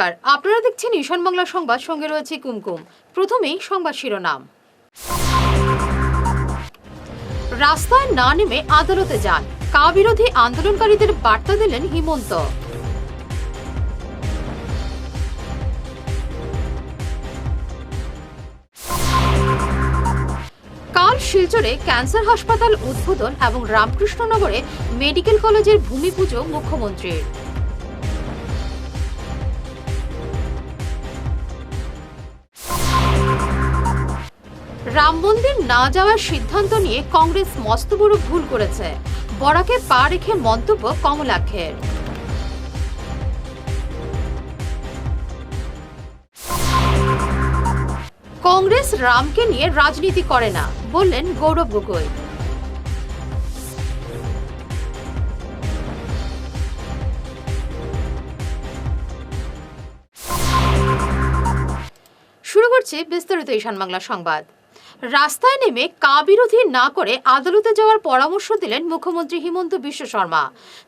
নমস্কার, আপনারা দেখছেন ঈশান বাংলা সংবাদ, সঙ্গে রয়েছে কুমকুম। প্রথমেই সংবাদ শিরোনাম। রাস্তায় না নেমে আদালতে যান, কা বিরোধী আন্দোলনকারীদের বার্তা দিলেন হিমন্ত। কাল শিলচরে ক্যান্সার হাসপাতাল উদ্বোধন এবং রামকৃষ্ণনগরে মেডিকেল কলেজের ভূমি পুজো মুখ্যমন্ত্রীর। রাম মন্দির না যাওয়ার সিদ্ধান্ত নিয়ে কংগ্রেস মস্ত বড় ভুল করেছে, বরাকে পা রেখে মন্তব্য কমলাক্ষের। কংগ্রেস রামকে নিয়ে রাজনীতি করে না, বললেন গৌরব গগৈ। শুরু করছে বিস্তারিত ঈশান বাংলা সংবাদ। রাস্তায় নেমে কা বিরোধী না করে আদালতে যাওয়ার পরামর্শ দিলেন মুখ্যমন্ত্রী হিমন্ত বিশ্ব শর্মা।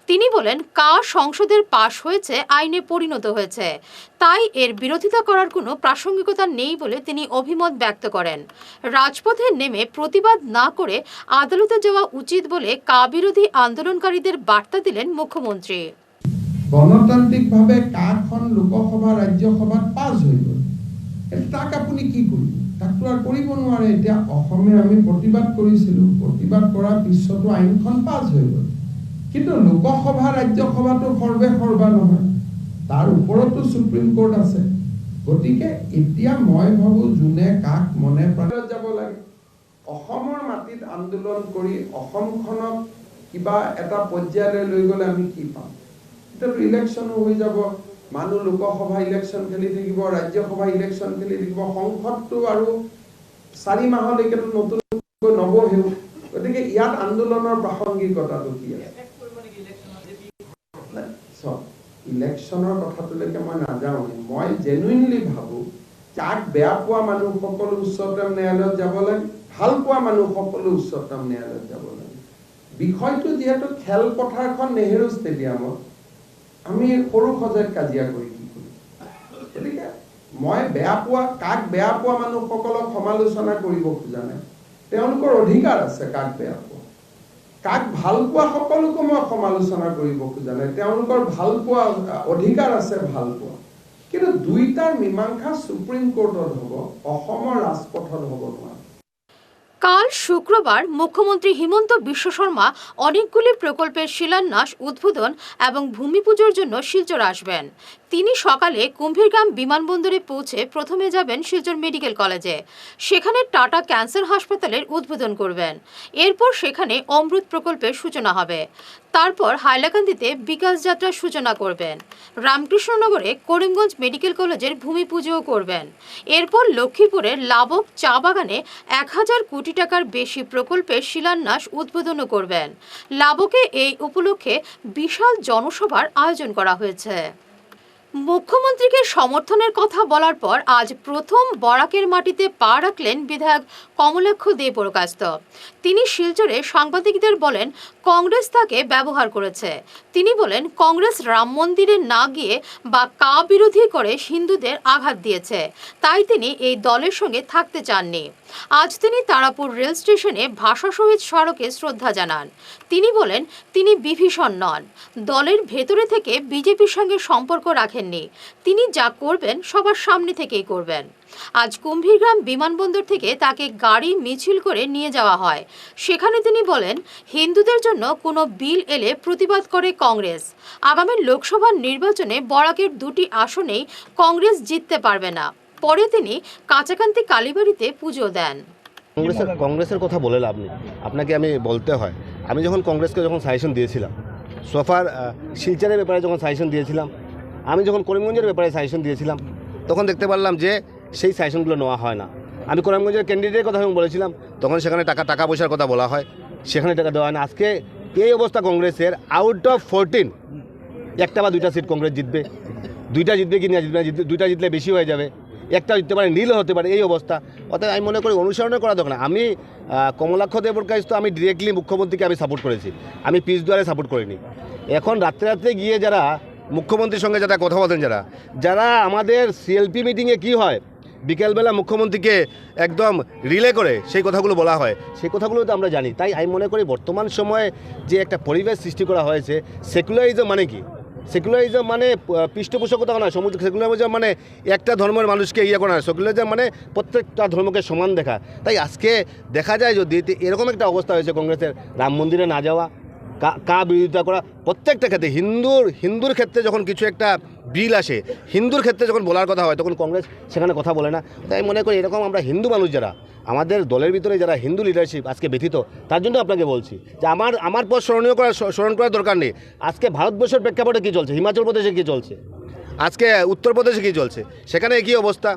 তিনি বলেন, কা সংসদের পাশ হয়েছে, আইনে পরিণত হয়েছে, তাই এর বিরোধিতা করার কোনো প্রাসঙ্গিকতা নেই বলে তিনি অভিমত ব্যক্ত করেন। রাজপথে নেমে প্রতিবাদ না করে আদালতে যাওয়া উচিত বলে কা বিরোধী আন্দোলনকারীদের বার্তা দিলেন মুখ্যমন্ত্রী। গণতান্ত্রিকভাৱে কাখন লোকসভা ৰাজ্যসভাত পাছ হৈ গ'ল, তাক আপুনি কি কৰিব? তাকতো আৰু কৰিব নোৱাৰে। এতিয়া অসমে আমি প্ৰতিবাদ কৰিছিলোঁ, প্ৰতিবাদ কৰাৰ পিছতো আইনখন পাছ হৈ গ'ল, কিন্তু লোকসভা ৰাজ্যসভাটো সৰ্বে সৰ্বা নহয়, তাৰ ওপৰতো সুপ্ৰিম কোৰ্ট আছে। গতিকে এতিয়া মই ভাবোঁ যোনে কাক মনে প্ৰাণে যাব লাগে, অসমৰ মাটিত আন্দোলন কৰি অসমখনক কিবা এটা পৰ্যায়লৈ লৈ গ'লে আমি কি পাম? এতিয়াতো ইলেকশ্যনো হৈ যাব, মানুহ লোকসভা ইলেকশ্যন খেলি থাকিব, ৰাজ্যসভা ইলেকশ্যন খেলি থাকিব, সংসদটো আৰু 4 মাহলৈকেতো নতুনকৈ নবহেও। গতিকে ইয়াত আন্দোলনৰ প্ৰাসংগিকতাটো কি আছে? ইলেকশ্যনৰ কথাটোলৈকে মই নাযাওঁ। মই জেনুইনলি ভাবোঁ যাক বেয়া পোৱা মানুহ সকলো উচ্চতম ন্যায়ালয়ত যাব লাগে, ভাল পোৱা মানুহ সকলো উচ্চতম ন্যায়ালয়ত যাব লাগে। বিষয়টো যিহেতু খেলপথাৰখন নেহেৰু ষ্টেডিয়ামত, আমি সৰু সজাত কাজিয়া কৰি কি কৰিম? গতিকে মই বেয়া পোৱা, কাক বেয়া পোৱা মানুহসকলক সমালোচনা কৰিব খোজা নাই, তেওঁলোকৰ অধিকাৰ আছে কাক বেয়া পোৱা। কাক ভাল পোৱা সকলোকো মই সমালোচনা কৰিব খোজা নাই, তেওঁলোকৰ ভাল পোৱা অধিকাৰ আছে ভাল পোৱা। কিন্তু দুইটাৰ মীমাংসা সুপ্ৰিম কোৰ্টত হ'ব, অসমৰ ৰাজপথত হ'ব নোৱাৰে। কাল শুক্রবার মুখ্যমন্ত্রী হিমন্ত বিশ্ব শর্মা অনেকগুলি প্রকল্পের শিলান্যাস, উদ্বোধন এবং ভূমি পুজোর জন্য শিলচর আসবেন। তিনি সকালে কুম্ভীরগ্রাম বিমানবন্দরে পৌঁছে প্রথমে যাবেন শিলচর মেডিকেল কলেজে, সেখানে টাটা ক্যান্সার হাসপাতালের উদ্বোধন করবেন। এরপর সেখানে অমৃত প্রকল্পের সূচনা হবে। তারপর হাইলাকান্দিতে বিকাশ যাত্রার সূচনা করবেন। রামকৃষ্ণনগরে করিমগঞ্জ মেডিকেল কলেজের ভূমি পুজোও করবেন। এরপর লক্ষ্মীপুরের লাবক চা বাগানে 1000 কোটি টাকার বেশি প্রকল্পের শিলান্যাস, উদ্বোধনও করবেন। লাবকে এই উপলক্ষে বিশাল জনসভার আয়োজন করা হয়েছে। মুখ্যমন্ত্রীকে সমর্থনের কথা বলার পর আজ প্রথম বরাকের মাটিতে পা রাখলেন বিধায়ক কমলাক্ষ দে বড়কাস্ত। তিনি শিলচরে সাংবাদিকদের বলেন, কংগ্রেস তাকে ব্যবহার করেছে। তিনি বলেন, কংগ্রেস রাম মন্দিরে না গিয়ে বা কা বিরোধী করে হিন্দুদের আঘাত দিয়েছে, তাই তিনি এই দলের সঙ্গে থাকতে চাননি। আজ তিনি তারাপুর রেল স্টেশনে ভাষা শহীদ স্মারকে শ্রদ্ধা জানান। তিনি বলেন, তিনি বিভীষণ নন, দলের ভেতরে থেকে বিজেপির সঙ্গে সম্পর্ক রাখেননি, তিনি যা করবেন সবার সামনে থেকেই করবেন। আজ কুম্ভীরগ্রাম বিমানবন্দর থেকে তাকে গাড়ি মিছিল করে নিয়ে যাওয়া হয়। সেখানে তিনি বলেন, হিন্দুদের জন্য কোনো বিল এলে প্রতিবাদ করে কংগ্রেস। আগামী লোকসভা নির্বাচনে বরাকের 2টি আসনেই কংগ্রেস জিততে পারবে না। পরে তিনি কাঁচাকান্তি কালীবাড়িতে পুজো দেন। কংগ্রেসের কথা বলে লাভ নেই, আপনাকে আমি বলতে হয়। আমি যখন কংগ্রেসকে সাজেশন দিয়েছিলাম, সোফার শিলচরের ব্যাপারে যখন সাজেশন দিয়েছিলাম, আমি যখন করিমগঞ্জের ব্যাপারে সাজেশন দিয়েছিলাম, তখন দেখতে পারলাম যে সেই সাজেশনগুলো নেওয়া হয় না। আমি করিমগঞ্জের ক্যান্ডিডেটের কথা যখন বলেছিলাম, তখন সেখানে টাকা পয়সার কথা বলা হয়, সেখানে টাকা দেওয়া হয় না। আজকে এই অবস্থা কংগ্রেসের, আউট অফ 14 একটা বা 2টা সিট কংগ্রেস জিতবে। 2টা জিতবে কি না জিতবে না, 2টা জিতলে বেশি হয়ে যাবে, একটা জিততে পারে, নীল হতে পারে, এই অবস্থা। অতএব আমি মনে করি অনুসরণ করা দরকার না। আমি কমলাক্ষ দে বড়কাস্ত আমি ডিরেক্টলি মুখ্যমন্ত্রীকে আমি সাপোর্ট করেছি, আমি পিস দুয়ারে সাপোর্ট করিনি। এখন রাত্রে গিয়ে যারা মুখ্যমন্ত্রীর সঙ্গে যারা কথা বলেন, যারা আমাদের সিএলপি মিটিংয়ে কি হয় বিকেলবেলা মুখ্যমন্ত্রীকে একদম রিলে করে সেই কথাগুলো বলা হয়, সেই কথাগুলো তো আমরা জানি। তাই আমি মনে করি বর্তমান সময়ে যে একটা পরিবেশ সৃষ্টি করা হয়েছে, সেকুলারিজম মানে কি? সেকুলারিজম মানে পৃষ্ঠপোষকতা নয়, সেকুলারিজম মানে একটা ধর্মের মানুষকে ইয়ে করা নয়, সেকুলারিজম মানে প্রত্যেকটা ধর্মকে সমান দেখা। তাই আজকে দেখা যায় যদি এরকম একটা অবস্থা হয়েছে কংগ্রেসের, রাম মন্দিরে না যাওয়া, কা বিরোধিতা করা, প্রত্যেকটা ক্ষেত্রে হিন্দুর ক্ষেত্রে যখন কিছু একটা বিল আসে, হিন্দুর ক্ষেত্রে যখন বলার কথা হয়, তখন কংগ্রেস সেখানে কথা বলে না। তাই মনে করি এরকম আমরা হিন্দু মানুষ যারা, আমাদের দলের ভিতরে যারা হিন্দু লিডারশিপ আজকে ব্যথিত, তার জন্য আপনাকে বলছি যে আমার পর স্মরণ করার দরকার নেই। আজকে ভারতবর্ষের প্রেক্ষাপটে কী চলছে, হিমাচল প্রদেশে কী চলছে, আজকে উত্তরপ্রদেশে কী চলছে, সেখানে কী অবস্থা,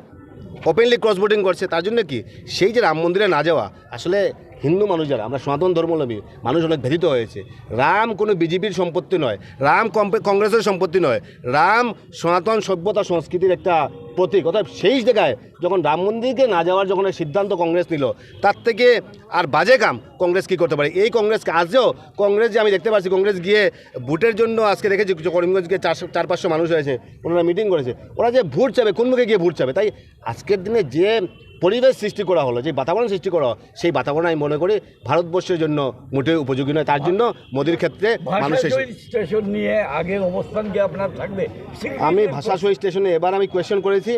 ওপেনলি ক্রস ভোটিং করছে। তার জন্য কি সেই যে রাম মন্দিরে না যাওয়া, আসলে হিন্দু মানুষ যারা আমরা সনাতন ধর্মাবলম্বী মানুষ অনেক ব্যথিত হয়েছে। রাম কোনো বিজেপির সম্পত্তি নয়, রাম কংগ্রেসের সম্পত্তি নয়, রাম সনাতন সভ্যতা সংস্কৃতির একটা প্রতীক। অর্থাৎ সেই জায়গায় যখন রাম মন্দিরকে না যাওয়ার যখন সিদ্ধান্ত কংগ্রেস নিল, তার থেকে আর বাজে কাম কংগ্রেস কী করতে পারে? এই কংগ্রেসকে আজও কংগ্রেস যে আমি দেখতে পাচ্ছি, কংগ্রেস গিয়ে ভোটের জন্য আজকে দেখেছি করিমগঞ্জ গিয়ে 400-500 মানুষ হয়েছে, ওনারা মিটিং করেছে, ওরা যে ভোট চাবে কোন মুখে গিয়ে ভোট চাবে। তাই আজকের দিনে যে পরিবেশ সৃষ্টি করা হলো, যে বাতাবরণ সৃষ্টি করা, সেই বাতাবরণ আমি মনে করি ভারতবর্ষের জন্য মোটেও উপযোগী নয়। তার জন্য মোদির ক্ষেত্রে মানুষের স্টেশন নিয়ে আগের অবস্থান কি আপনার থাকবে? আমি ভাষা শহীদ স্টেশনে এবার আমি কোয়েশ্চেন করেছি,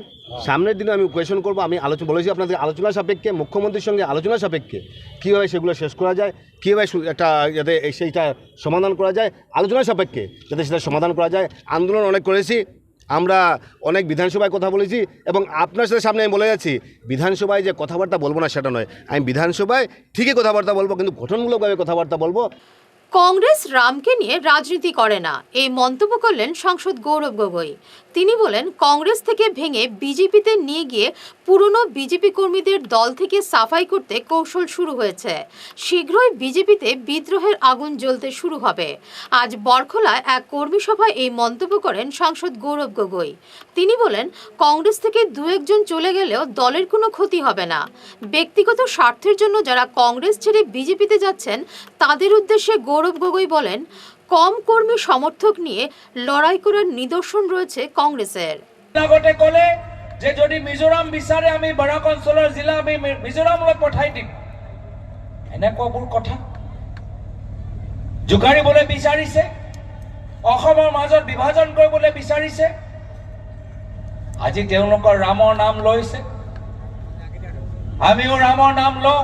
সামনের দিনে আমি কোয়েশ্চেন করবো। আমি বলেছি আপনাদের আলোচনা সাপেক্ষে, মুখ্যমন্ত্রীর সঙ্গে আলোচনা সাপেক্ষে কীভাবে সেগুলো শেষ করা যায়, কীভাবে একটা যাতে সেইটা সমাধান করা যায়, আলোচনা সাপেক্ষে যাতে সেটা সমাধান করা যায়। আন্দোলন অনেক করেছি আমরা, অনেক বিধানসভায় কথা বলেছি, এবং আপনার সাথে সামনে আমি বলে যাচ্ছি বিধানসভায় যে কথাবার্তা বলবো না সেটা নয়, আমি বিধানসভায় ঠিকই কথাবার্তা বলবো, কিন্তু গঠনমূলকভাবে কথাবার্তা বলবো। কংগ্রেস রামকে নিয়ে রাজনীতি করে না, এই মন্তব্য করলেন সাংসদ গৌরব গগৈ। তিনি বলেন, কংগ্রেস থেকে ভেঙে বিজেপিতে নিয়ে গিয়ে পুরনো বিজেপি কর্মীদের দল থেকে সাফাই করতে কৌশল শুরু হয়েছে। শীঘ্রই বিজেপিতে বিদ্রোহের আগুন জ্বলতে শুরু হবে। আজ বরখলায় এক কর্মী সভায় এই মন্তব্য করেন সাংসদ গৌরব গগৈ। তিনি বলেন, কংগ্রেস থেকে 2-1 জন চলে গেলেও দলের কোনো ক্ষতি হবে না। ব্যক্তিগত স্বার্থের জন্য যারা কংগ্রেস ছেড়ে বিজেপিতে যাচ্ছেন, তাদের উদ্দেশ্যে গৌরব গগৈ বলেন, কম কর্মী সমর্থক নিয়ে লড়াই করার নিদর্শন রয়েছে কংগ্রেসের। আগতে ক'লে যে যদি মিজোৰাম বিচাৰে আমি বৰাক অঞ্চলৰ জিলা আমি মিজোৰামলৈ পঠাই দিম, এনেকুৱাবোৰ কথা জোকাৰিবলৈ বিচাৰিছে, অসমৰ মাজত বিভাজন কৰিবলৈ বিচাৰিছে। আজি তেওঁলোকৰ ৰামৰ নাম লৈছে, আমিও ৰামৰ নাম লওঁ,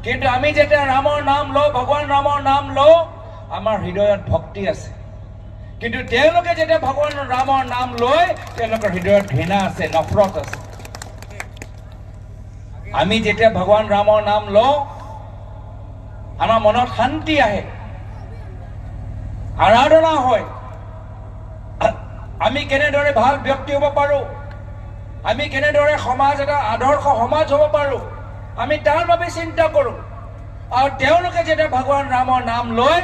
কিন্তু আমি যেতিয়া ৰামৰ নাম লওঁ, ভগৱান ৰামৰ নাম লওঁ, আমাৰ হৃদয়ত ভক্তি আছে। কিন্তু তেওঁলোকে যেতিয়া ভগৱান ৰামৰ নাম লয়, তেওঁলোকৰ হৃদয়ত ঘৃণা আছে, নফৰত আছে। আমি যেতিয়া ভগৱান ৰামৰ নাম লওঁ, আমাৰ মনত শান্তি আহে, আৰাধনা হয়। আমি কেনেদৰে ভাল ব্যক্তি হ'ব পাৰোঁ, আমি কেনেদৰে সমাজ এটা আদৰ্শ সমাজ হ'ব পাৰোঁ, আমি তাৰ বাবে চিন্তা কৰোঁ। আৰু তেওঁলোকে যেতিয়া ভগৱান ৰামৰ নাম লয়,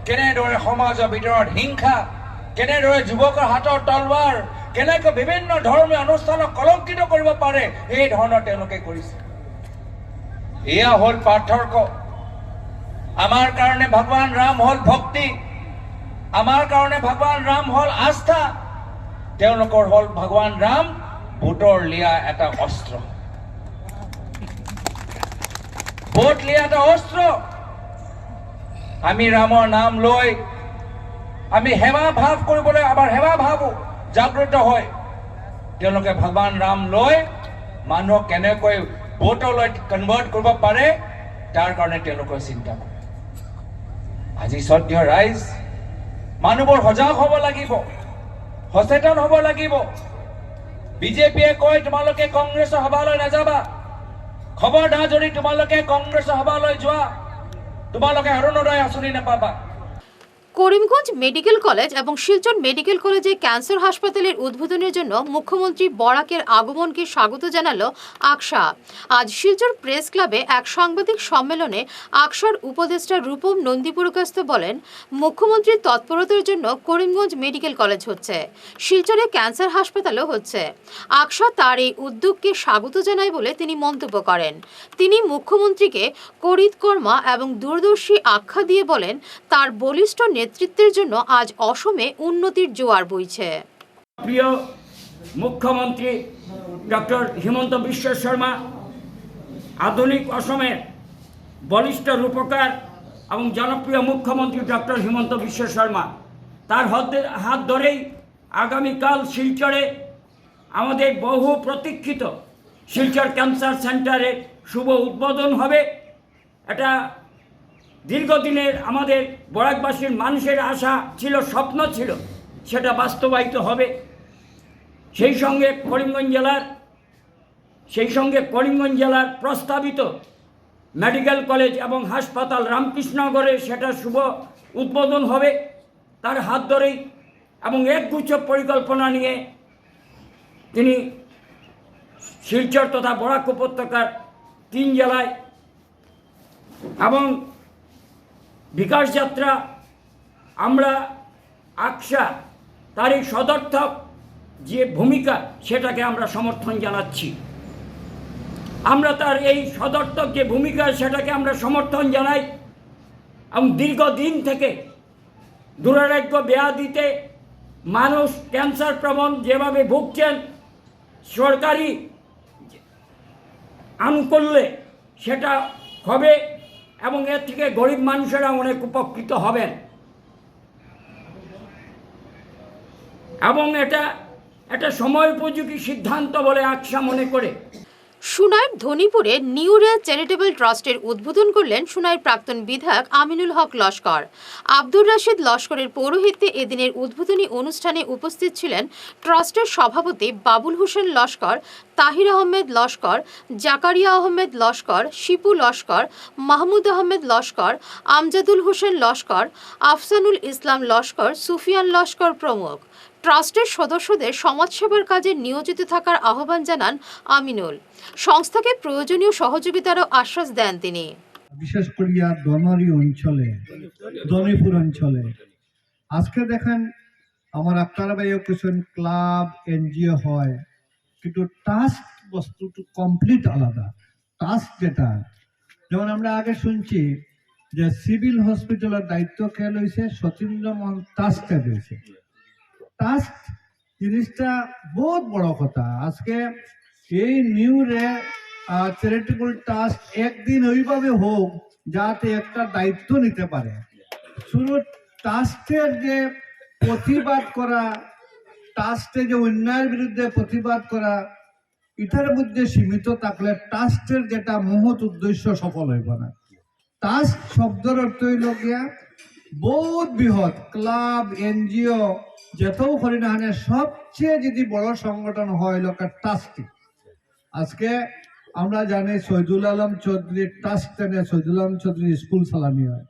কেনেদৰে সমাজৰ ভিতৰত হিংসা, কেনেদৰে যুৱকৰ হাতৰ তলৱাৰ, কেনেকৈ বিভিন্ন ধৰ্মীয় অনুষ্ঠানক কলংকিত কৰিব পাৰে, এই ধৰণৰ তেওঁলোকে কৰিছে। এয়া হ'ল পাৰ্থক্য। আমাৰ কাৰণে ভগৱান ৰাম হ'ল ভক্তি, আমাৰ কাৰণে ভগৱান ৰাম হ'ল আস্থা, তেওঁলোকৰ হ'ল ভগৱান ৰাম ভোটৰ লিয়া এটা অস্ত্ৰ, ভোট লিয়া এটা অস্ত্ৰ। আমি ৰামৰ নাম লৈ আমি সেৱা ভাৱ কৰিবলৈ, আমাৰ সেৱা ভাৱো জাগ্ৰত হয়। তেওঁলোকে ভগৱান ৰাম লৈ মানুহক কেনেকৈ ভোটলৈ কনভাৰ্ট কৰিব পাৰে, তাৰ কাৰণে তেওঁলোকে চিন্তা কৰে। আজি শ্ৰদ্ধেয় ৰাইজ, মানুহবোৰ সজাগ হ'ব লাগিব, সচেতন হ'ব লাগিব। বিজেপিয়ে কয় তোমালোকে কংগ্ৰেছৰ সভালৈ নাযাবা, খবৰদাৰ যদি তোমালোকে কংগ্ৰেছৰ সভালৈ যোৱা, তোমালোকে অৰুণোদয় আঁচনি নাপাবা। করিমগঞ্জ মেডিকেল কলেজ এবং শিলচর মেডিকেল কলেজে ক্যান্সার হাসপাতালের উদ্বোধনের জন্য মুখ্যমন্ত্রী বরাকের আগমনকে স্বাগত জানালো আকসা। আজ শিলচর প্রেস ক্লাবে এক সাংবাদিক সম্মেলনে আকসার উপদেষ্টা রূপম নন্দীপুরকাস্ত বলেন, মুখ্যমন্ত্রীর তৎপরতার জন্য করিমগঞ্জ মেডিকেল কলেজ হচ্ছে, শিলচরে ক্যান্সার হাসপাতালও হচ্ছে। আকসা তার এই উদ্যোগকে স্বাগত জানায় বলে তিনি মন্তব্য করেন। তিনি মুখ্যমন্ত্রীকে করিতকর্মা এবং দূরদর্শী আখ্যা দিয়ে বলেন, তার বলিষ্ঠ নেতৃত্বের জন্য আজ অসমে উন্নতির জোয়ার বইছে। প্রিয় মুখ্যমন্ত্রী ডক্টর হিমন্ত বিশ্ব শর্মা আধুনিক অসমের বলিষ্ঠ রূপকার এবং জনপ্রিয় মুখ্যমন্ত্রী ডক্টর হিমন্ত বিশ্ব শর্মা, তার হাত ধরেই আগামীকাল শিলচরে আমাদের বহু প্রতীক্ষিত শিলচর ক্যান্সার সেন্টারের শুভ উদ্বোধন হবে। এটা দীর্ঘদিনের আমাদের বরাকবাসীর মানুষের আশা ছিল, স্বপ্ন ছিল, সেটা বাস্তবায়িত হবে। সেই সঙ্গে করিমগঞ্জ জেলার প্রস্তাবিত মেডিকেল কলেজ এবং হাসপাতাল রামকৃষ্ণনগরে সেটা শুভ উদ্বোধন হবে তার হাত ধরেই, এবং একগুচ্ছ পরিকল্পনা নিয়ে তিনি শিলচর তথা বরাক উপত্যকার 3 জেলায় এবং বিকাশ যাত্রা আমরা আকসা তার এই সদর্থক যে ভূমিকা সেটাকে আমরা সমর্থন জানাচ্ছি। আমরা তার এই সদর্থক যে ভূমিকা সেটাকে আমরা সমর্থন জানাই এবং দীর্ঘদিন থেকে দুরারোগ্য ব্যাধিতে মানুষ ক্যান্সার প্রবণ যেভাবে ভুগছেন, সরকারি আনুকূল্যে সেটা হবে এবং এর থেকে গরিব মানুষেরা অনেক উপকৃত হবেন এবং এটা সময়োপযোগী সিদ্ধান্ত বলে আকসা মনে করে। সুনাইর ধনীপুরে নিউ রে চ্যারিটেবল ট্রাস্টের উদ্বোধন করলেন সুনাইর প্রাক্তন বিধায়ক আমিনুল হক লস্কর। আব্দুর রাশিদ লস্করের পৌরোহিত্যে এদিনের উদ্বোধনী অনুষ্ঠানে উপস্থিত ছিলেন ট্রাস্টের সভাপতি বাবুল হোসেন লস্কর, তাহির আহমেদ লস্কর, জাকারিয়া আহমেদ লস্কর, শিপু লস্কর, মাহমুদ আহমেদ লস্কর, আমজাদুল হোসেন লস্কর, আফসানুল ইসলাম লস্কর, সুফিয়ান লস্কর প্রমুখ। ট্রাস্টের সদস্যদের সমাজসেবার কাজে নিয়োজিত থাকার আহ্বান জানান আমিনুল। সংস্থাকে প্রয়োজনীয় সহযোগিতারও আশ্বাস দেন তিনি। বিশেষ করিয়া দনরি অঞ্চলে, দনিপুর অঞ্চলে আজকে দেখেন আমার আপনারা ভাই কিছু ক্লাব এনজিও হয়, কিন্তু টাস্ক বস্তুটা কমপ্লিট আলাদা। টাস্ক যেটা যেমন আমরা আগে শুনছি যে সিভিল হসপিটালের দায়িত্ব কে লইছে, সতীন্দ্র মোহন টাস্কে রয়েছে। টাস্ক জিনিসটা বহুত বড় কথা। আজকে এই নিউ রে চ্যারিটেবল ট্রাস্ট একদিন ওইভাবে হোক যাতে একটা দায়িত্ব নিতে পারে। শুধু ট্রাস্টের যে প্রতিবাদ করা, ট্রাস্টে যে অন্যায়ের বিরুদ্ধে প্রতিবাদ করা, এটার মধ্যে সীমিত থাকলে ট্রাস্টের যেটা মহৎ উদ্দেশ্য সফল হইব না। ট্রাস্ট শব্দের অর্থ হইল গিয়া বহুত বৃহৎ ক্লাব এনজিও যেতেও করি না হানে সবচেয়ে যদি বড় সংগঠন হয় লোকের ট্রাস্টি। আজকে আমরা জানি শহীদুল আলম চৌধুরী ট্রাস্ট এনে শহীদুল আলম চৌধুরী স্কুল চালানি হয়।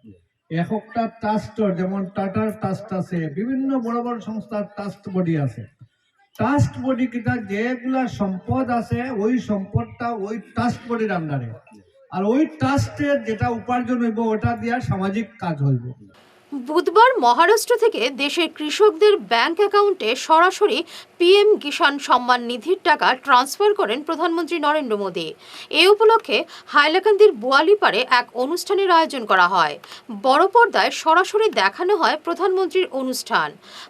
একটা ট্রাস্টর যেমন টাটার ট্রাস্ট আছে, বিভিন্ন বড় বড় সংস্থার ট্রাস্ট বডি আছে। ট্রাস্ট বডি কিটা যেগুলা সম্পদ আছে ওই সম্পদটা ওই ট্রাস্ট বডির আন্ডারে, আর ওই ট্রাস্টের যেটা উপার্জন হইব ওটা দিয়া সামাজিক কাজ হইব। বুধবার মহারাষ্ট্র থেকে দেশের কৃষকদের ব্যাংক অ্যাকাউন্টে সরাসরি পিএম কিষাণ সম্মান নিধির টাকা ট্রান্সফার করেন প্রধানমন্ত্রী নরেন্দ্র মোদী। এ উপলক্ষে হাইলাকান্দির বোয়ালিপাড়ে এক অনুষ্ঠানের আয়োজন করা হয়। বড় পর্দায় সরাসরি দেখানো হয় প্রধানমন্ত্রীর অনুষ্ঠান।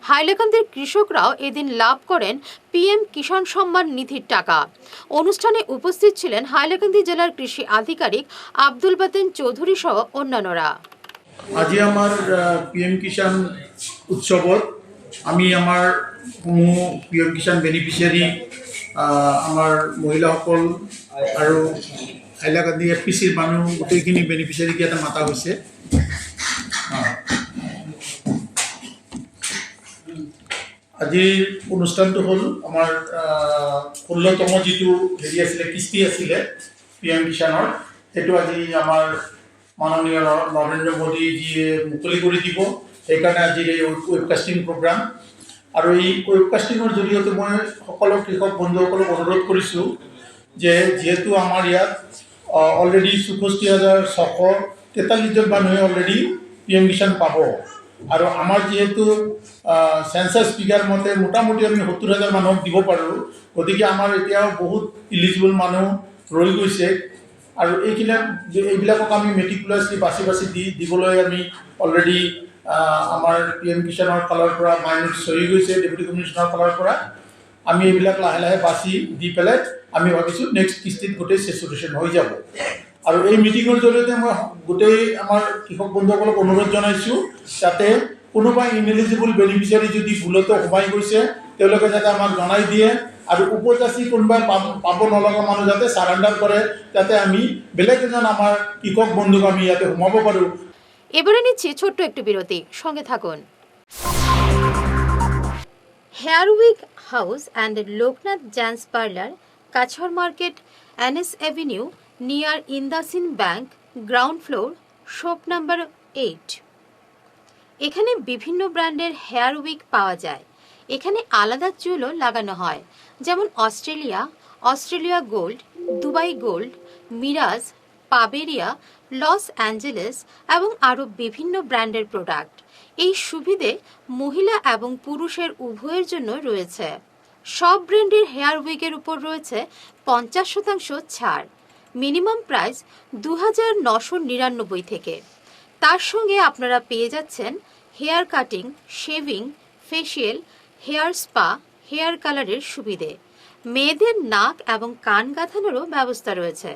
হাইলাকান্দির কৃষকরাও এদিন লাভ করেন পিএম কিষাণ সম্মান নিধির টাকা। অনুষ্ঠানে উপস্থিত ছিলেন হাইলাকান্দি জেলার কৃষি আধিকারিক আব্দুল বাতেন চৌধুরী সহ অন্যান্যরা। আজি আমার পিএম কিষাণ উৎসবত আমি আমার পিএম কিষাণ বেনিফিচিয়ারি আমার মহিলাসকল আৰু হাইলাকান্দি এফপিচিৰ মানুহ গোটেইখিনি বেনিফিচিয়াৰিক ইয়াতে মাতা হৈছে। আজিৰ অনুষ্ঠানটো হ'ল আমাৰ 16তম যিটো হেৰি আছিলে কিস্তি আছিলে পিএম কিষাণৰ, সেইটো আজি আমাৰ মাননীয় নৰেন্দ্ৰ মোদীজীয়ে মুকলি কৰি দিব। সেইকাৰণে আজিৰ এই ৱেবকাষ্টিং প্ৰগ্ৰাম, আৰু এই ৱেবকাষ্টিঙৰ জৰিয়তে মই সকলো কৃষক বন্ধুসকলক অনুৰোধ কৰিছোঁ যে যিহেতু আমাৰ ইয়াত অলৰেডি 64,643জন মানুহে অলৰেডি পিএম কিষাণ পাব, আৰু আমাৰ যিহেতু চেঞ্চাছ ফিগাৰ মতে মোটামুটি আমি 70,000 মানুহক দিব পাৰোঁ। গতিকে আমাৰ এতিয়াও বহুত ইলিজিবল মানুহ ৰৈ গৈছে, আৰু এইবিলাকক আমি মেটিকুলাছলি বাছি বাছি দিবলৈ আমি অলৰেডি আমাৰ PM কিষাণৰ ফালৰ পৰা মাইনুট চহি গৈছে ডেপুটি কমিশ্যনাৰৰ ফালৰ পৰা। আমি এইবিলাক লাহে লাহে বাছি দি পেলাই আমি ভাবিছোঁ নেক্সট কিস্তিত গোটেই চেচুৰেশ্যন হৈ যাব। আৰু এই মিটিঙৰ জৰিয়তে মই গোটেই আমাৰ কৃষক বন্ধুসকলক অনুৰোধ জনাইছোঁ যাতে কোনোবা ইনএলিজিবল বেনিফিচিয়াৰী যদি ভুলতো সোমাই গৈছে তেওঁলোকে যাতে আমাক জনাই দিয়ে, আৰু উপযাচী কোনোবাই পাব নলগা মানুহ যাতে সাৰেণ্ডাৰ কৰে, যাতে আমি বেলেগ এজন আমাৰ কৃষক বন্ধুক আমি ইয়াতে সোমাব পাৰোঁ। এবারে নিচ্ছি ছোট্ট একটু বিরতি, সঙ্গে থাকুন। Hair wick house and Loknath gents parlour, Cachar market, NS avenue, near IndusInd bank, ground floor, shop number 8। এখানে বিভিন্ন ব্র্যান্ডের হেয়ার উইক পাওয়া যায়। এখানে আলাদা চুলও লাগানো হয়, যেমন অস্ট্রেলিয়া গোল্ড, দুবাই গোল্ড, মিরাজ, পাবেরিয়া, লস অ্যাঞ্জেলেস এবং আরও বিভিন্ন ব্র্যান্ডের প্রোডাক্ট। এই সুবিধে মহিলা এবং পুরুষের উভয়ের জন্য রয়েছে। সব ব্র্যান্ডের হেয়ার উইকের উপর রয়েছে 50% ছাড়। মিনিমাম প্রাইস 2999 থেকে। তার সঙ্গে আপনারা পেয়ে যাচ্ছেন hair cutting, shaving, facial, hair spa, hair কালারের সুবিধে। মেয়েদের নাক এবং কান গাঁথানোরও ব্যবস্থা রয়েছে।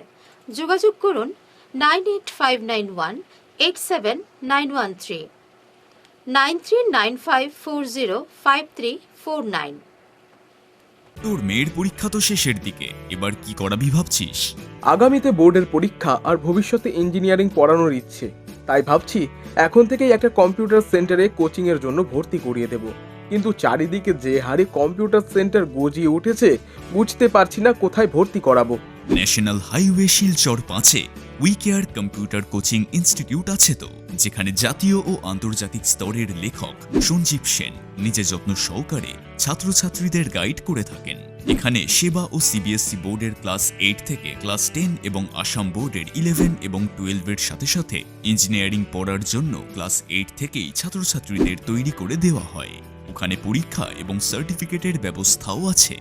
যোগাযোগ করুন 9859187913, 9395405349। তোর মেয়ের পরীক্ষা তো শেষের দিকে, এবার কি করাবি ভাবছিস? আগামীতে বোর্ডের পরীক্ষা আর ভবিষ্যতে ইঞ্জিনিয়ারিং পড়ানোর ইচ্ছে, তাই ভাবছি এখন থেকেই একটা কম্পিউটার সেন্টারে কোচিংয়ের জন্য ভর্তি করিয়ে দেব। কিন্তু চারিদিকে যে হারে কম্পিউটার সেন্টার গজিয়ে উঠেছে, বুঝতে পারছি না কোথায় ভর্তি করাবো। ন্যাশনাল হাইওয়ে শিলচর 5-এ উইকেয়ার কম্পিউটার কোচিং ইনস্টিটিউট আছে তো, যেখানে জাতীয় ও আন্তর্জাতিক স্তরের লেখক সঞ্জীব সেন নিজে যত্ন সহকারে ছাত্রছাত্রীদের গাইড করে থাকেন। এখানে সেবা ও CBSE বোর্ডের ক্লাস 8 থেকে ক্লাস 10 এবং আসাম বোর্ডের 11 এবং 12-এর সাথে সাথে ইঞ্জিনিয়ারিং পড়ার জন্য ক্লাস 8 থেকেই ছাত্রছাত্রীদের তৈরি করে দেওয়া হয়। ওখানে পরীক্ষা এবং সার্টিফিকেটের ব্যবস্থাও আছে।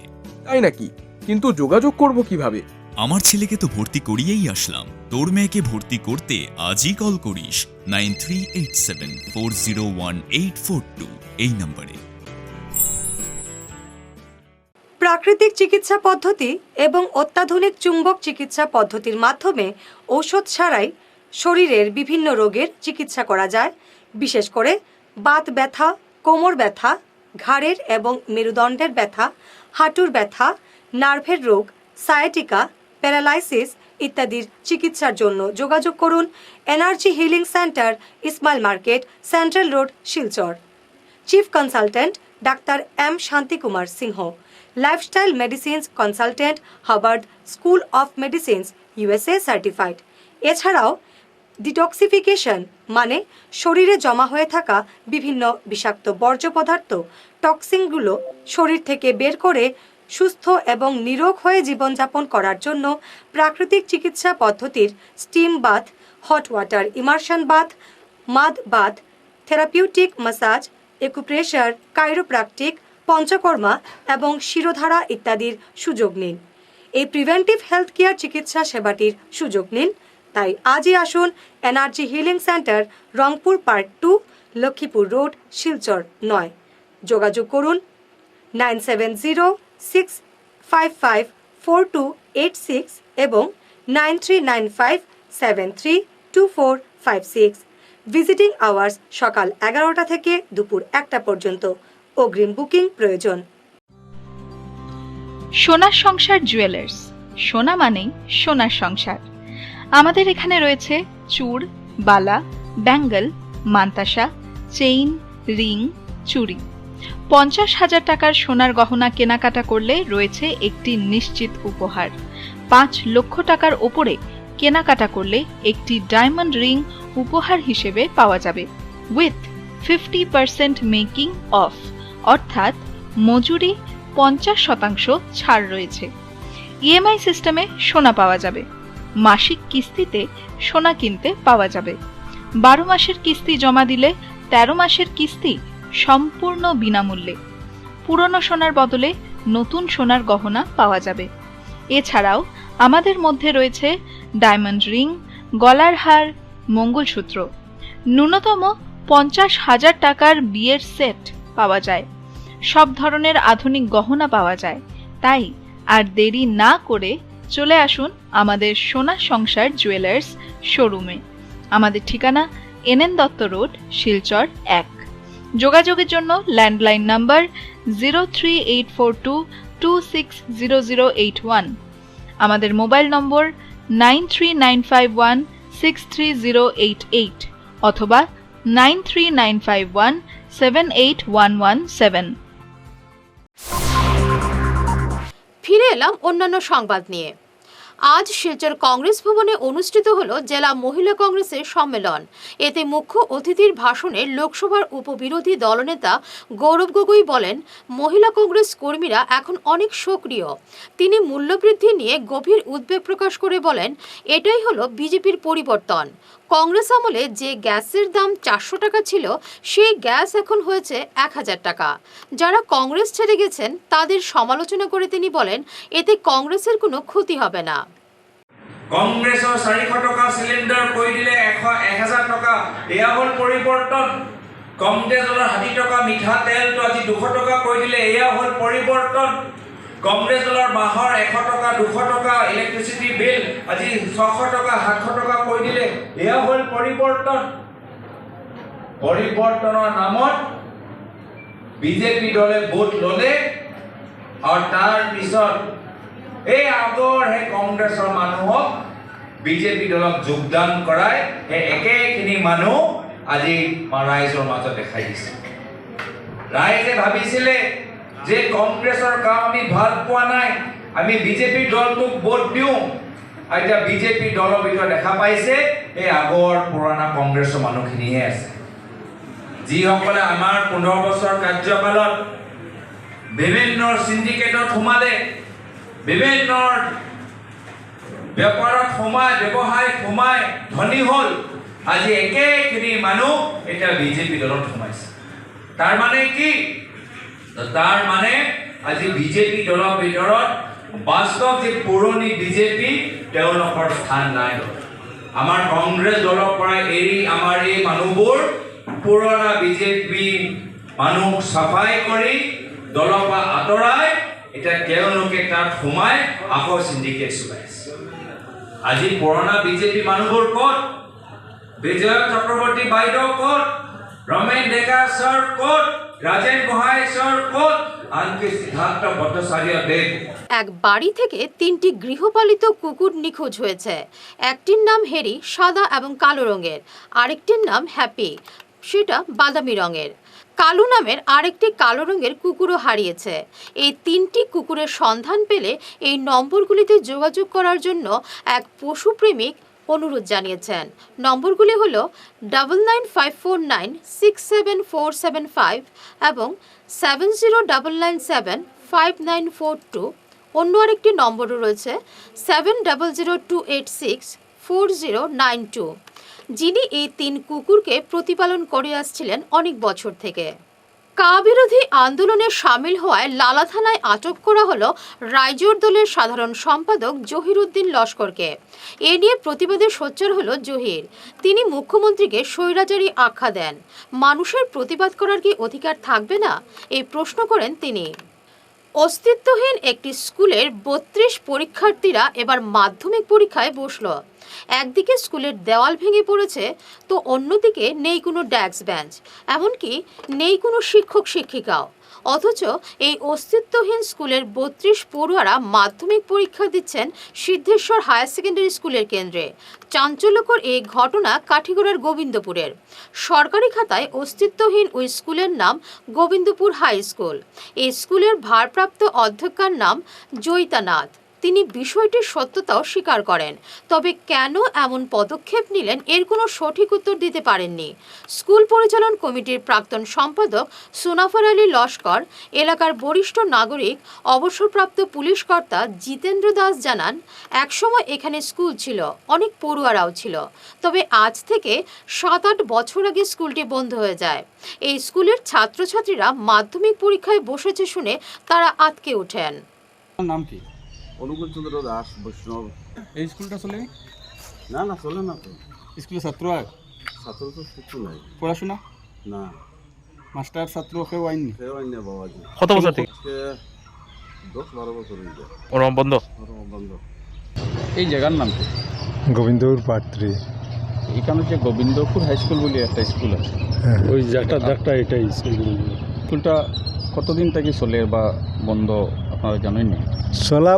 তাই নাকি? কিন্তু যোগাযোগ করব কিভাবে? আমার ছেলেকে তো ভর্তি করিয়েই আসলাম, তোর মেয়েকে ভর্তি করতে আজই কল করিস 9387401842 এই নম্বরে। প্রাকৃতিক চিকিৎসা পদ্ধতি এবং অত্যাধুনিক চুম্বক চিকিৎসা পদ্ধতির মাধ্যমে ঔষধ ছাড়াই শরীরের বিভিন্ন রোগের চিকিৎসা করা যায়। বিশেষ করে বাত ব্যথা, কোমর ব্যথা, ঘাড়ের এবং মেরুদণ্ডের ব্যথা, হাঁটুর ব্যথা, নার্ভের রোগ, সায়াটিকা, প্যারালাইসিস ইত্যাদির চিকিৎসার জন্য যোগাযোগ করুন energy healing centre, Ismail market, central road, Silchar. Chief consultant doctor M. Shantikumar Singha, lifestyle medicines consultant, Harvard school of medicines, USA certified. এছাড়াও ডিটক্সিফিকেশন মানে শরীরে জমা হয়ে থাকা বিভিন্ন বিষাক্ত বর্জ্য পদার্থ, টক্সিনগুলো শরীর থেকে বের করে সুস্থ এবং নিরোগ হয়ে জীবনযাপন করার জন্য প্রাকৃতিক চিকিৎসা পদ্ধতির steam bath, hot water immersion bath, mud bath, therapeutic massage, acupressure, chiropractic, Panchakarma এবং শিরোধারা ইত্যাদির সুযোগ নিন। এই প্রিভেন্টিভ হেলথ কেয়ার চিকিৎসা সেবাটির সুযোগ নিন। তাই আজই আসুন energy healing centre, Rangpur part 2, Lakshmipur road, Silchar 9। যোগাযোগ করুন 9706554286 এবং 9395732456। ভিজিটিং আওয়ার্স সকাল 11টা থেকে দুপুর 1টা পর্যন্ত। অগ্রিম বুকিং প্রয়োজন। সোনার সংসার জুয়েলার্স, সোনা মানেই সোনার সংসার। আমাদের এখানে রয়েছে চূড়, বালা, ব্যাঙ্গল, মান্তাসা, চেইন, রিং, চুড়ি। 50,000 টাকার সোনার গহনা কেনাকাটা করলে রয়েছে একটি নিশ্চিত উপহার। 5 লক্ষ টাকার ওপরে কেনাকাটা করলে একটি ডায়মন্ড রিং উপহার হিসেবে পাওয়া যাবে উইথ 50% মেকিং অফ, অর্থাৎ মজুরি 50% ছাড় রয়েছে। EMI সিস্টেমে সোনা পাওয়া যাবে। মাসিক কিস্তিতে সোনা কিনতে পাওয়া যাবে। 12 মাসের কিস্তি জমা দিলে 13 মাসের কিস্তি সম্পূর্ণ বিনামূল্যে। পুরনো সোনার বদলে নতুন সোনার গহনা পাওয়া যাবে। এছাড়াও আমাদের মধ্যে রয়েছে ডায়মন্ড রিং, গলার হার, মঙ্গলসূত্র। ন্যূনতম 50,000 টাকার বিয়ের সেট পাওয়া যায়। সব ধরনের আধুনিক গহনা পাওয়া যায়। তাই আর দেরি না করে চলে আসুন আমাদের সোনা সংসার জুয়েলার্স শোরুমে। আমাদের ঠিকানা NN দত্ত রোড, শিলচর 1। যোগাযোগের জন্য ল্যান্ডলাইন নাম্বার 03842260081, আমাদের মোবাইল নম্বর 9395163088 অথবা 9395178117। ফিরে এলাম অন্যান্য সংবাদ নিয়ে। আজ শিলচর কংগ্রেস ভবনে অনুষ্ঠিত হলো জেলা মহিলা কংগ্রেসের সম্মেলন। এতে মুখ্য অতিথির ভাষণে লোকসভার উপবিরোধী দলনেতা গৌরব গগৈ বলেন, মহিলা কংগ্রেস কর্মীরা এখন অনেক সক্রিয়। তিনি মূল্যবৃদ্ধি নিয়ে গভীর উদ্বেগ প্রকাশ করে বলেন, এটাই হলো বিজেপির পরিবর্তন। কংগ্রেস আমলে যে গ্যাসের দাম 400 টাকা ছিল, সেই গ্যাস এখন হয়েছে 1000 টাকা। যারা কংগ্রেস ছেড়ে গেছেন তাদের সমালোচনা করে তিনি বলেন, এতে কংগ্রেসের কোনো ক্ষতি হবে না। কংগ্রেছৰ 400 টকা সিলিন্ডার কৈ দিলে 1000 টকা, এয়া হল পরিবর্তন। কংগ্রেছৰ 60 টকা মিঠা তেলটো আজি 200 টকা কৈ দিলে এয়া হল পরিবর্তন। কংগ্রেস দলৰ মাহৰ 100 টকা 200 টকা ইলেক্ট্ৰিচিটি বিল আজি 600 টকা 700 টকা কৈ দিলে এয়া হল পরিবর্তন। পরিবর্তনৰ নামত বিজেপি দলে ভোট ললে আৰু তাৰ পিছত এই আগৰ হে কংগ্ৰেছৰ মানুহক বিজেপি দলক যোগদান কৰাই এই একেখিনি মানুহ আজি ৰাইজৰ মাজত দেখাই দিছে। ৰাইজে ভাবিছিলে যে কংগ্ৰেছৰ কাম আমি ভাল পোৱা নাই, আমি বিজেপি দলটোক ভোট দিওঁ। এতিয়া বিজেপি দলৰ ভিতৰত দেখা পাইছে এই আগৰ পুৰণা কংগ্ৰেছৰ মানুহখিনিহে আছে, যিসকলে আমাৰ 15 বছৰ কাৰ্যকালত বিভিন্ন সিন্ডিকেটত সোমালে, বিভিন্ন বেপাৰত সোমাই, ব্যৱসায়ত সোমাই ধনী হ'ল। আজি একেখিনি মানুহ এতিয়া বিজেপি দলত সোমাইছে। তাৰ মানে কি? তাৰ মানে আজি বিজেপি দলৰ ভিতৰত বাস্তৱ যে পুৰণি বিজেপি তেওঁলোকৰ স্থান নাই। আমাৰ কংগ্ৰেছ দলৰ পৰা এৰি আমাৰ এই মানুহবোৰ পুৰণা বিজেপি মানুহ চাফাই কৰি দলৰ পৰা আঁতৰাই এতিয়া তেওঁলোকে তাত সোমাই আকৌ সিন্ডিকেট চলাইছে। আজি পুৰণা বিজেপি মানুহবোৰ ক'ত? বিজয় চক্ৰৱৰ্তী বাইদেউ ক'ত? ৰমেন ডেকা ছাৰ ক'ত? রাজেন গোহাই স্যার কোট? আনকি সিদ্ধার্থ ভট্টাচার্য দেব। এক বাড়ি থেকে 3টি গৃহপালিত কুকুর নিখোঁজ হয়েছে। একটির নাম হেরি, সাদা এবং কালো রঙের, আরেকটির নাম হ্যাপি, সেটা বাদামি রঙের। কালু নামের আরেকটি কালো রঙের কুকুরও হারিয়েছে। এই 3টি কুকুরের সন্ধান পেলে এই নম্বরগুলিতে যোগাযোগ করার জন্য এক পশুপ্রেমিক অনুরোধ জানিয়েছেন। নম্বরগুলি হলো 9954967475 এবং 7099759942। অন্য আরেকটি নম্বরও রয়েছে 7002864092, যিনি এই 3 কুকুরকে প্রতিপালন করে আসছিলেন অনেক বছর থেকে। কা বিরোধী আন্দোলনে সামিল হওয়ায় লালা থানায় আটক করা হলো রাইজোর দলের সাধারণ সম্পাদক জহির উদ্দিন লস্করকে। এ নিয়ে প্রতিবাদে সোচ্চার হলো জহির। তিনি মুখ্যমন্ত্রীকে স্বৈরাচারী আখ্যা দেন। মানুষের প্রতিবাদ করার কি অধিকার থাকবে না, এই প্রশ্ন করেন তিনি। অস্তিত্বহীন একটি স্কুলের 32 পরীক্ষার্থীরা এবার মাধ্যমিক পরীক্ষায় বসল। একদিকে স্কুলের দেওয়াল ভেঙে পড়েছে, তো অন্যদিকে নেই কোনো ডেস্ক বেঞ্চ, এমনকি নেই কোনো শিক্ষক শিক্ষিকাও। অথচ এই অস্তিত্বহীন স্কুলের 32 পড়ুয়ারা মাধ্যমিক পরীক্ষা দিচ্ছেন সিদ্ধেশ্বর হায়ার সেকেন্ডারি স্কুলের কেন্দ্রে। চাঞ্চল্যকর এই ঘটনা কাঠিগড়ার গোবিন্দপুরের। সরকারি খাতায় অস্তিত্বহীন ওই স্কুলের নাম গোবিন্দপুর হাই স্কুল। এই স্কুলের ভারপ্রাপ্ত অধ্যক্ষার নাম জয়িতা নাথ। তিনি বিষয়টির সত্যতাও স্বীকার করেন, তবে কেন এমন পদক্ষেপ নিলেন এর কোনো সঠিক উত্তর দিতে পারেননি। স্কুল পরিচালন কমিটির প্রাক্তন সম্পাদক সোনাফর আলী লস্কর, এলাকার বরিষ্ঠ নাগরিক অবসরপ্রাপ্ত পুলিশ কর্তা জিতেন্দ্র দাস জানান, একসময় এখানে স্কুল ছিল, অনেক পড়ুয়ারাও ছিল, তবে আজ থেকে 7-8 বছর আগে স্কুলটি বন্ধ হয়ে যায়। এই স্কুলের ছাত্রছাত্রীরা মাধ্যমিক পরীক্ষায় বসেছে শুনে তারা আঁতকে ওঠেন। নাম কি? অনুকূল চন্দ্র দাস বৈষ্ণব। এই স্কুলটা চলে না? না চলে না তো। স্কুলে ছাত্র তো কিছু নাই। পড়াশোনা না মাস্টার ছাত্র কেউ আইনি কেউ আইন না বাবাজি। কত বছর থেকে 10-12 বছর হয়ে যায় ওরম বন্ধ বন্ধ। এই জায়গার নাম কি? গোবিন্দপুর পাত্রী। এখানে যে গোবিন্দপুর হাই স্কুল বলে একটা স্কুল আছে, ওই একটা এটাই স্কুলটা কতদিন থেকে চলে বা বন্ধ আপনারা জানেন না? চলা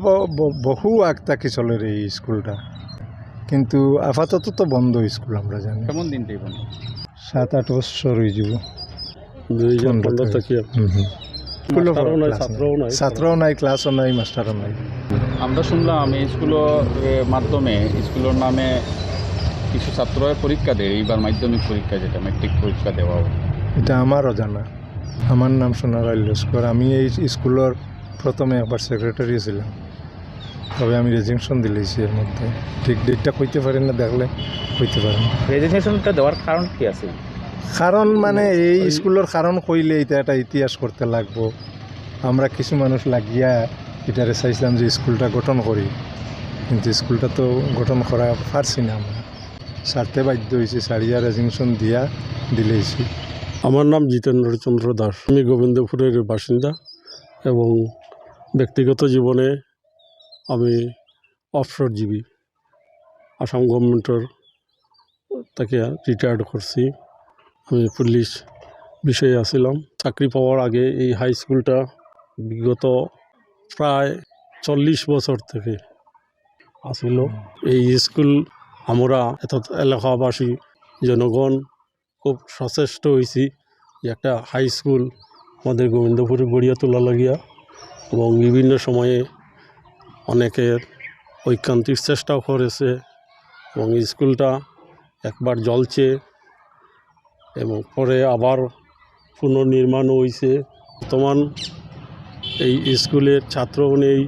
বহু আগ থেকে চলে রে এই স্কুলটা, কিন্তু আপাতত তো বন্ধ স্কুল আমরা জানি। কেমন দিন থেকে বন্ধ? 7-8 বছর হয়ে যাব। 2015 থেকে ছাত্রও নাই, ক্লাসও নাই, মাস্টারও নাই। আমরা শুনলাম এই স্কুলের মাধ্যমে স্কুলের নামে কিছু ছাত্র পরীক্ষা দেয়, এইবার মাধ্যমিক পরীক্ষা যেটা ম্যাট্রিক পরীক্ষা দেওয়া হবে। এটা আমারও জানা। আমার নাম সোনারায় লস্কর। আমি এই স্কুলের প্রথমে একবার সেক্রেটারি ছিলাম, তবে আমি রেজিগনেশন দিলেছি এর মধ্যে। ঠিক ডেটটা কইতে পারি না, দেখলে কইতে পারেন। রেজিগনেশনটা দেওয়ার কারণ কি আছে? কারণ মানে এই স্কুলের কারণ কইলে এটা একটা ইতিহাস করতে লাগবো। আমরা কিছু মানুষ লাগিয়া এটারে চাইছিলাম যে স্কুলটা গঠন করি, কিন্তু স্কুলটা তো গঠন করা পারছি না আমরা। ছাড়তে বাধ্য হয়েছি, ছাড়িয়া রেজিগনেশন দিলেছি। আমার নাম জিতেন্দ্র চন্দ্র দাস। আমি গোবিন্দপুরের বাসিন্দা এবং ব্যক্তিগত জীবনে আমি অবসরজীবী। আসাম গভর্নমেন্টের থেকে রিটায়ার্ড করছি। আমি পুলিশ বিষয়ে আসছিলাম। চাকরি পাওয়ার আগে এই হাই স্কুলটা বিগত প্রায় 40 বছর থেকে আসিল। এই স্কুল আমরা এত এলাকাবাসী জনগণ খুব সচেষ্ট হয়েছি যে একটা হাই স্কুল আমাদের গোবিন্দপুরে গড়িয়া তোলা লাগিয়া, এবং বিভিন্ন সময়ে অনেকের ঐকান্তিক চেষ্টাও করেছে, এবং স্কুলটা একবার জ্বলছে এবং পরে আবার পুনর্নির্মাণও হয়েছে। বর্তমান এই স্কুলের ছাত্রও নেই,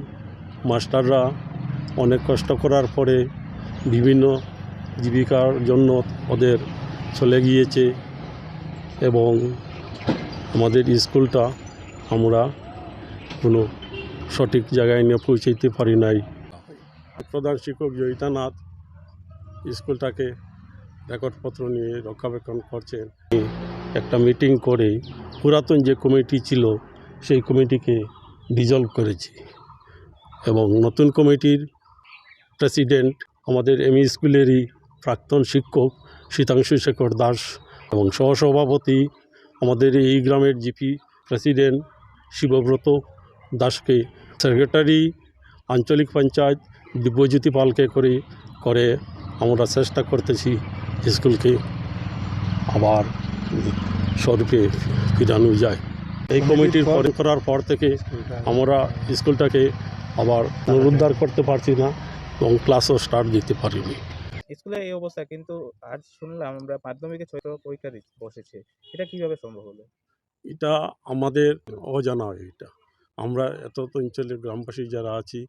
মাস্টাররা অনেক কষ্ট করার পরে বিভিন্ন জীবিকার জন্য ওদের চলে গিয়েছে, এবং আমাদের স্কুলটা আমরা কোনো সঠিক জায়গায় নিয়ে পৌঁছাইতে পারি নাই। প্রধান শিক্ষক জয়িতানাথ স্কুলটাকে রেকর্ডপত্র নিয়ে রক্ষণাবেক্ষণ করছেন। একটা মিটিং করে পুরাতন যে কমিটি ছিল সেই কমিটিকে ডিজলভ করেছি, এবং নতুন কমিটির প্রেসিডেন্ট আমাদের এমই স্কুলেরই প্রাক্তন শিক্ষক শীতাংশু শেখর দাস, এবং সহসভাপতি আমাদের এই গ্রামের জিপি প্রেসিডেন্ট শিবব্রত দাসকে, সেক্রেটারি আঞ্চলিক পঞ্চায়েত দিব্যজ্যোতি পালকে করে আমরা চেষ্টা করতেছি স্কুলকে আবার স্বরূপে ফিরানো যায়। এই কমিটির করার পর থেকে আমরা স্কুলটাকে আবার পুনরুদ্ধার করতে পারছি না, এবং ক্লাসও স্টার্ট দিতে পারিনি। স্কুলে এই অবস্থা, কিন্তু আজ শুনলাম আমরা মাধ্যমিকে 6 পরীক্ষা বসেছে, এটা কিভাবে সম্ভব হলো? এটা আমাদের অজানা। এটা আমরা এত অঞ্চলের গ্রামবাসী যারা আছি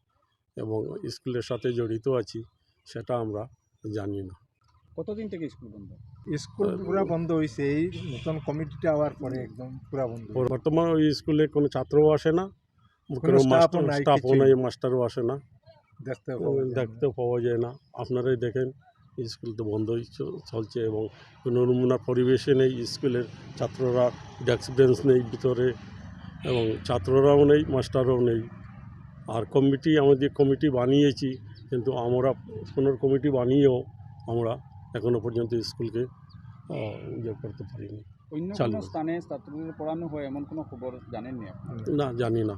এবং স্কুলের সাথে জড়িত আছি, সেটা আমরা জানি না। কতদিন থেকে স্কুল বন্ধ? স্কুল পুরা বন্ধ হয়েছে, এই নতুন কমিটিটা হওয়ার পরে একদম পুরা বন্ধ। বর্তমানে ওই স্কুলে কোনো ছাত্রও আসে না, কোনো স্টাফও নাই, মাস্টারও আসে না, দেখতেও পাওয়া যায় না। আপনারাই দেখেন স্কুল তো বন্ধই চলছে, এবং কোনো নমুনার পরিবেশে নেই। স্কুলের ছাত্ররা ডেস্ক বেঞ্চ নেই ভিতরে, এবং ছাত্ররাও নেই, মাস্টারও নেই। আর আমাদের কমিটি বানিয়েছি, কিন্তু আমরা কোনো কমিটি বানিয়েও আমরা এখনো পর্যন্ত স্কুলকে ইয়ে করতে পারিনি। অন্য কোনো স্থানে ছাত্রদের পড়ানো হয় এমন কোনো খবর জানেননি? না, জানি না।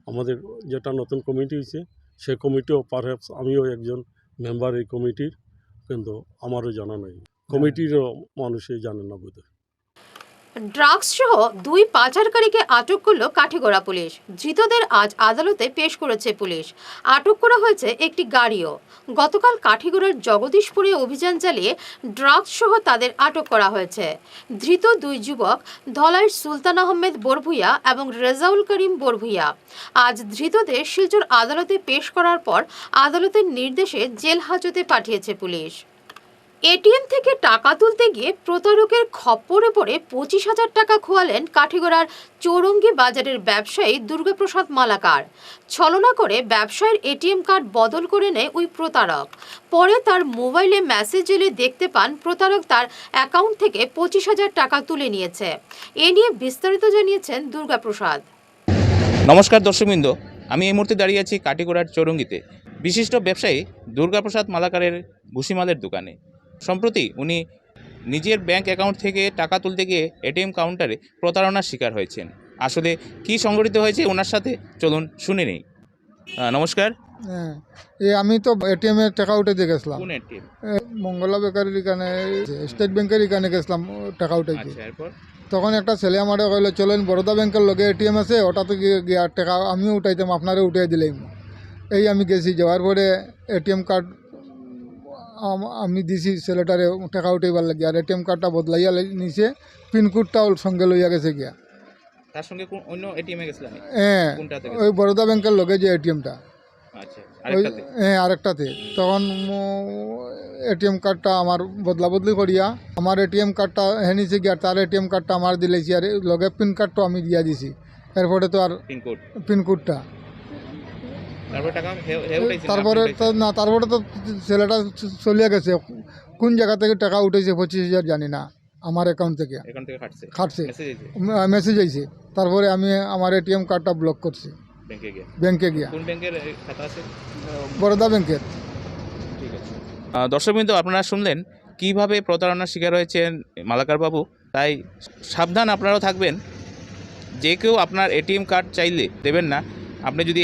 আমাদের যেটা নতুন কমিটি হয়েছে সেই কমিটিও পারহ্যাপস আমিও একজন মেম্বার এই কমিটির, কিন্তু আমারও জানা নাই, কমিটিরও মানুষই জানে না বোধহয়। ড্রাগস সহ 2 পাচারকারীকে আটক করল কাঠিগড়া পুলিশ। ধৃতদের আজ আদালতে পেশ করেছে পুলিশ। আটক করা হয়েছে একটি গাড়িও। গতকাল কাঠিগড়ার জগদীশপুরে অভিযান চালিয়ে ড্রাগস সহ তাদের আটক করা হয়েছে। ধৃত 2 যুবক ধলাইয়ের সুলতান আহমেদ বরভুইয়া এবং রেজাউল করিম বরভুইয়া। আজ ধৃতদের শিলচর আদালতে পেশ করার পর আদালতের নির্দেশে জেল হাজতে পাঠিয়েছে পুলিশ। এটিএম থেকে টাকা তুলতে গিয়ে প্রতারকের খপ্পরে পড়ে 25,000 টাকা খোয়ালেন কাঠিগড়ার চৌরঙ্গি বাজারের ব্যবসায়ী দুর্গাপ্রসাদ মালাকার। ছলনা করে ব্যবসায়ীর এটিএম কার্ড বদল করে নেয় ওই প্রতারক। পরে তার মোবাইলে মেসেজ এলে দেখতে পান প্রতারক তার অ্যাকাউন্ট থেকে 25,000 টাকা তুলে নিয়েছে। এ নিয়ে বিস্তারিত জানিয়েছেন দুর্গাপ্রসাদ। নমস্কার দর্শকবৃন্দ, আমি এই মুহূর্তে দাঁড়িয়ে আছি কাঠিগড়ার চৌরঙ্গিতে বিশিষ্ট ব্যবসায়ী দুর্গাপ্রসাদ মালাকারের ভুসিমালের দোকানে। সম্প্রতি উনি নিজের ব্যাংক অ্যাকাউন্ট থেকে টাকা তুলতে গিয়ে এটিএম কাউন্টারে প্রতারণার শিকার হয়েছেন। আসলে কি সংঘটিত হয়েছে ওনার সাথে চলুন শুনে নেই। নমস্কার। আমি তো এটিএম এর টাকা উঠে দিয়ে গেছিলাম। কোন এটিএম? মঙ্গলা বেকারির এখানে, স্টেট ব্যাংকের এখানে গেছিলাম টাকা উঠে। তখন একটা ছেলে আমার কইলো চলেন বরোদা ব্যাংকের লগে এটিএম আছে, ওটাতে গিয়ে টাকা আমিও উঠাইতাম, আপনারা উঠিয়ে দিলেন। এই আমি গেছি, যাওয়ার পরে এটিএম কার্ড আমি দিছি ছেলেটারে টাকা উঠাইবার লাগে, আর এটিএম কার্ডটা বদলাইয়া নিছে, পিনকোডটাও সঙ্গে লইয়া গেছে গিয়া। তার সঙ্গে অন্য এটিএমে গেছিলাম? হ্যাঁ, ওই বরোদা ব্যাংকের লগে যে এটিএমটা, আরেকটাতে। তখন এটিএম কার্ডটা আমার বদলা বদলি করিয়া আমার এটিএম কার্ডটা হেনিছে গিয়া, তার এটিএম কার্ডটা আমার দিলেছি, আর লগে পিন কার্ডটা আমি দিয়া দিছি। এরপরে তো আর পিনকোডটা তারপরে তো ছেলেটা চলিয়া গেছে। কোন জায়গা থেকে টাকা উঠেছে 25,000 জানি না, আমার অ্যাকাউন্ট থেকে খাটছে, মেসেজ আইছে। তারপরে আমি আমার এটিএম কার্ডটা ব্লক করছি ব্যাংকে গিয়া। কোন ব্যাংকের খাতা আছে? বরোদা ব্যাংকের। ঠিক আছে। দর্শকবৃন্দ, আপনারা শুনলেন কিভাবে প্রতারণার শিকার হয়েছেন মালাকার বাবু। তাই সাবধান আপনারাও থাকবেন। যে কেউ আপনার এটিএম কার্ড চাইলে দেবেন না। আপনি যদি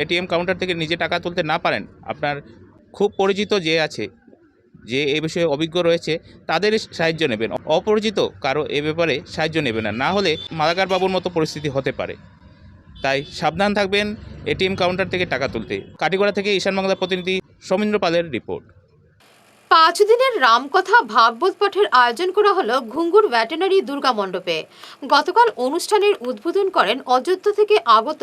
এটিএম কাউন্টার থেকে নিজে টাকা তুলতে না পারেন, আপনার খুব পরিচিত যে আছে, যে এই বিষয়ে অভিজ্ঞ রয়েছে, তাদের সাহায্য নেবেন। অপরিচিত কারো এ ব্যাপারে সাহায্য নেবেন না, না হলে মালাকার বাবুর মতো পরিস্থিতি হতে পারে। তাই সাবধান থাকবেন এটিএম কাউন্টার থেকে টাকা তুলতে। কাঠিগড়া থেকে ঈশান বাংলা প্রতিনিধি সৌমেন্দ্র পালের রিপোর্ট। 5 দিনের রামকথা ভাগবত পাঠের আয়োজন করা হলো ঘুঙ্গুর ভেটেরিনারি দুর্গা মণ্ডপে। গতকাল অনুষ্ঠানের উদ্বোধন করেন অযোধ্যা থেকে আগত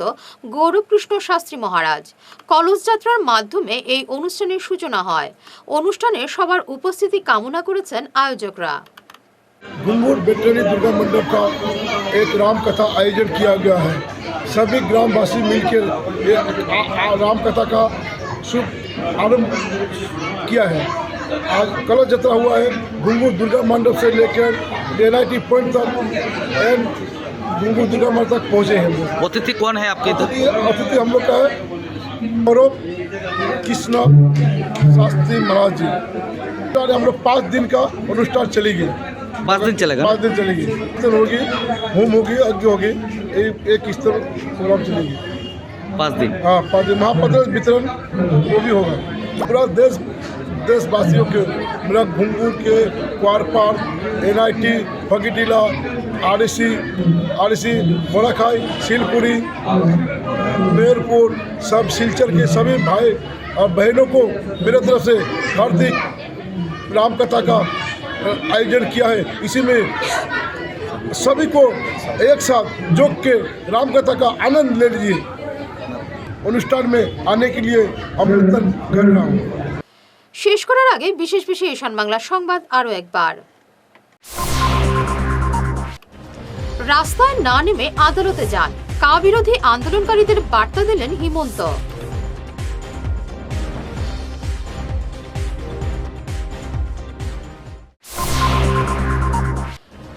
গৌরকৃষ্ণ শাস্ত্রী মহারাজ। কলস যাত্রার মাধ্যমে এই অনুষ্ঠানের সূচনা হয়। অনুষ্ঠানে সবার উপস্থিতি কামনা করেছেন আয়োজকরা। घुंगुर वेटरनरी दुर्गा मंडप का एक राम कथा आयोजन किया गया है। सभी ग्रामवासी मिलकर ये राम कथा का शुभ आरंभ किया है। आज कलश यात्रा हुआ है घुंगुर दुर्गा मंडप से लेकर NIT पॉइंट तक एंड घुंगुर दुर्गा मंडप तक पहुँचे हैं। अतिथि कौन है आपके? अतिथि हम लोग का है गौरव कृष्ण शास्त्री महाराज जी। हम लोग 5 दिन का अनुष्ठान चलेगी। 5 दिन चलेगा? 5 दिन चलेगी। कीर्तन होगी, होम होगी, यज्ञ होगी, एक कीर्तन प्रोग्राम चलेगी 5 दिन। हाँ, 5 दिन। महापत्र वितरण वो भी होगा। पूरा देशवासियों के, मेरा घुंगुर के क्वारपार, NIT, फकीटीला, REC, बोराखाई, शिलपुरी, मेरपुर, सब सिलचर के सभी भाई और बहनों को मेरे तरफ से हार्दिक रामकथा का आयोजन किया है। इसी में सभी को एक साथ जोड़ के रामकथा का आनंद ले लीजिए। অনুষ্ঠান में आने के लिए আমন্ত্রণ कर रहा हूँ। শেষ করার আগে বিশেষ ঈশান বাংলা সংবাদ আরও একবার। রাস্তায় না নেমে আদালতে যান, কা বিরোধী আন্দোলনকারীদের বার্তা দিলেন হিমন্ত।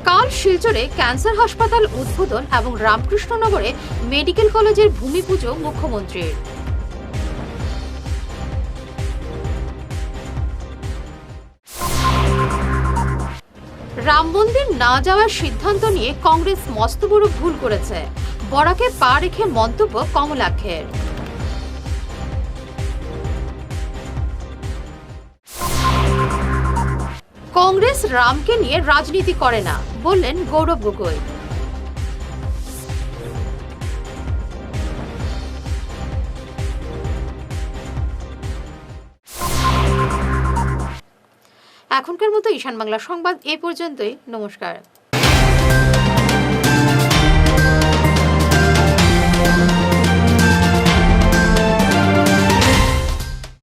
কাল শিলচরে ক্যান্সার হাসপাতাল উদ্বোধন এবং রামকৃষ্ণনগরে মেডিকেল কলেজের ভূমি পুজো মুখ্যমন্ত্রীর। রাম মন্দির না যাওয়ার সিদ্ধান্ত নিয়ে কংগ্রেস মস্ত বড় ভুল করেছে, বরাকে পা রেখে মন্তব্য কমলাক্ষের। কংগ্রেস রামকে নিয়ে রাজনীতি করে না, বললেন গৌরব গগৈ। এখনকার মতো ঈশান বাংলা সংবাদ এ পর্যন্তই। নমস্কার।